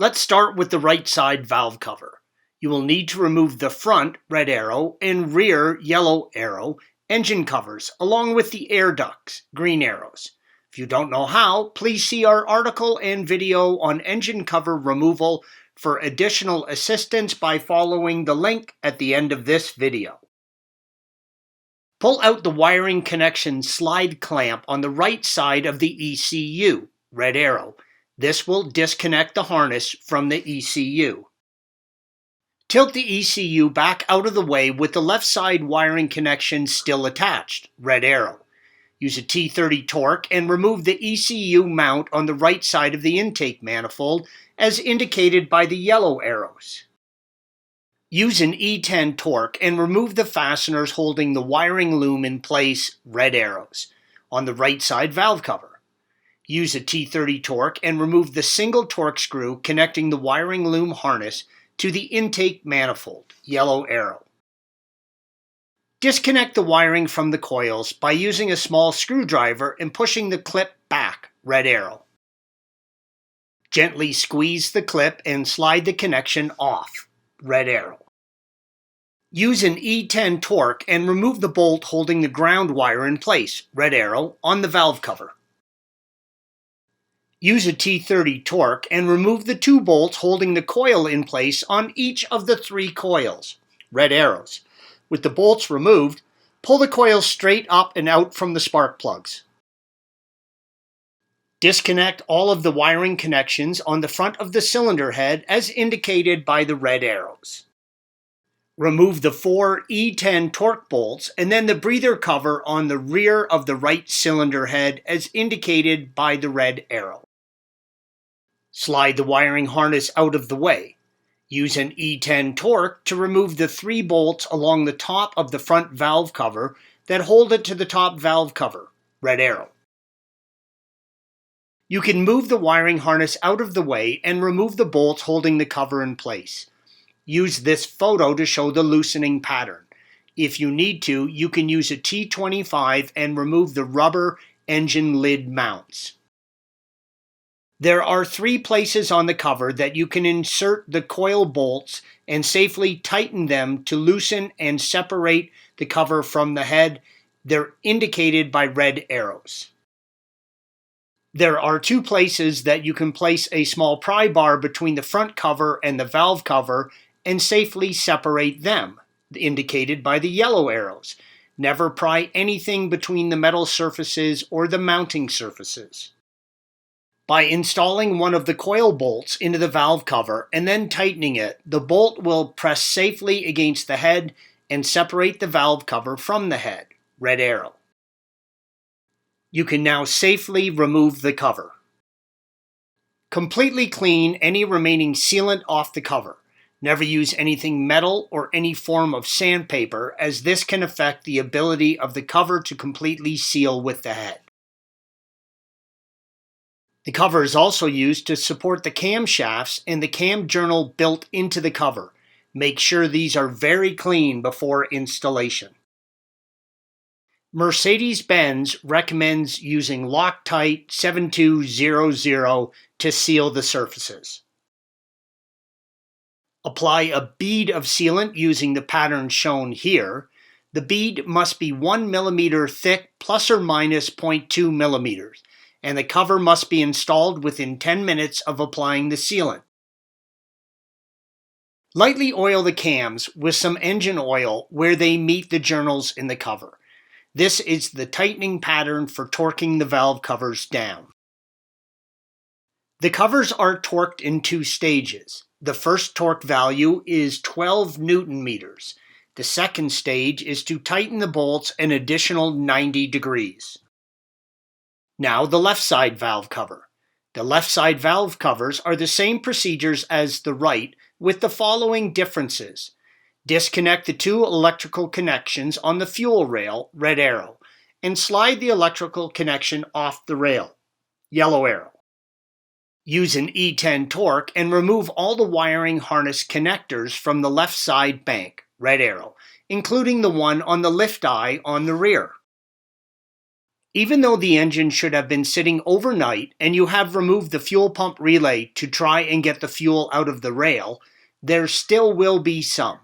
Let's start with the right side valve cover. You will need to remove the front, red arrow, and rear, yellow arrow, engine covers, along with the air ducts, green arrows. If you don't know how, please see our article and video on engine cover removal for additional assistance by following the link at the end of this video. Pull out the wiring connection slide clamp on the right side of the ECU, red arrow. This will disconnect the harness from the ECU. Tilt the ECU back out of the way with the left side wiring connection still attached, red arrow. Use a T30 torque and remove the ECU mount on the right side of the intake manifold as indicated by the yellow arrows. Use an E10 torque and remove the fasteners holding the wiring loom in place, red arrows, on the right side valve cover. Use a T30 torque and remove the single torque screw connecting the wiring loom harness to the intake manifold, yellow arrow. Disconnect the wiring from the coils by using a small screwdriver and pushing the clip back, red arrow. Gently squeeze the clip and slide the connection off, red arrow. Use an E10 torque and remove the bolt holding the ground wire in place, red arrow, on the valve cover. Use a T30 torque and remove the two bolts holding the coil in place on each of the three coils, red arrows. With the bolts removed, pull the coils straight up and out from the spark plugs. Disconnect all of the wiring connections on the front of the cylinder head as indicated by the red arrows. Remove the 4 E10 torque bolts and then the breather cover on the rear of the right cylinder head as indicated by the red arrow. Slide the wiring harness out of the way. Use an E10 torque to remove the 3 bolts along the top of the front valve cover that hold it to the top valve cover, red arrow. You can move the wiring harness out of the way and remove the bolts holding the cover in place. Use this photo to show the loosening pattern. If you need to, you can use a T25 and remove the rubber engine lid mounts. There are 3 places on the cover that you can insert the coil bolts and safely tighten them to loosen and separate the cover from the head. They're indicated by red arrows. There are 2 places that you can place a small pry bar between the front cover and the valve cover and safely separate them, indicated by the yellow arrows. Never pry anything between the metal surfaces or the mounting surfaces. By installing one of the coil bolts into the valve cover and then tightening it, the bolt will press safely against the head and separate the valve cover from the head, red arrow. You can now safely remove the cover. Completely clean any remaining sealant off the cover. Never use anything metal or any form of sandpaper, as this can affect the ability of the cover to completely seal with the head. The cover is also used to support the camshafts and the cam journal built into the cover. Make sure these are very clean before installation. Mercedes-Benz recommends using Loctite 7200 to seal the surfaces. Apply a bead of sealant using the pattern shown here. The bead must be 1 mm thick plus or minus 0.2 mm. And the cover must be installed within 10 minutes of applying the sealant. Lightly oil the cams with some engine oil where they meet the journals in the cover. This is the tightening pattern for torquing the valve covers down. The covers are torqued in 2 stages. The first torque value is 12 Newton meters. The second stage is to tighten the bolts an additional 90 degrees. Now the left side valve cover. The left side valve covers are the same procedures as the right, with the following differences. Disconnect the 2 electrical connections on the fuel rail, red arrow, and slide the electrical connection off the rail, yellow arrow. Use an E10 torque and remove all the wiring harness connectors from the left side bank, red arrow, including the one on the lift eye on the rear. Even though the engine should have been sitting overnight and you have removed the fuel pump relay to try and get the fuel out of the rail, there still will be some.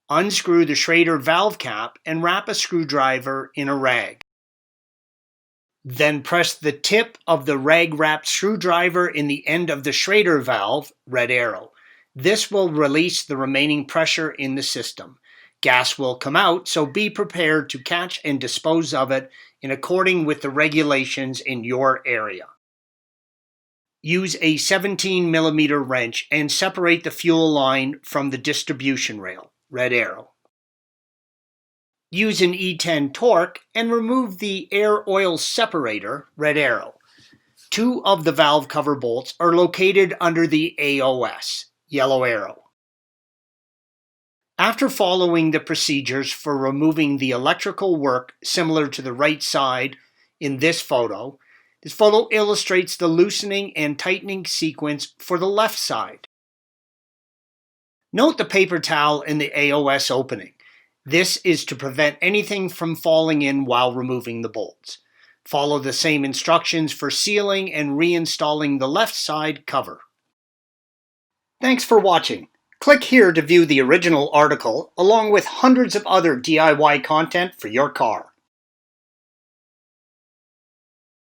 Unscrew the schrader valve cap and wrap a screwdriver in a rag. Then press the tip of the rag-wrapped screwdriver in the end of the schrader valve, red arrow. This will release the remaining pressure in the system. Gas will come out, so be prepared to catch and dispose of it in accordance with the regulations in your area. Use a 17mm wrench and separate the fuel line from the distribution rail, red arrow. Use an E10 torque and remove the air-oil separator, red arrow. 2 of the valve cover bolts are located under the AOS, yellow arrow. After following the procedures for removing the electrical work similar to the right side in this photo illustrates the loosening and tightening sequence for the left side. Note the paper towel in the AOS opening. This is to prevent anything from falling in while removing the bolts. Follow the same instructions for sealing and reinstalling the left side cover. Thanks for watching. Click here to view the original article along with hundreds of other DIY content for your car.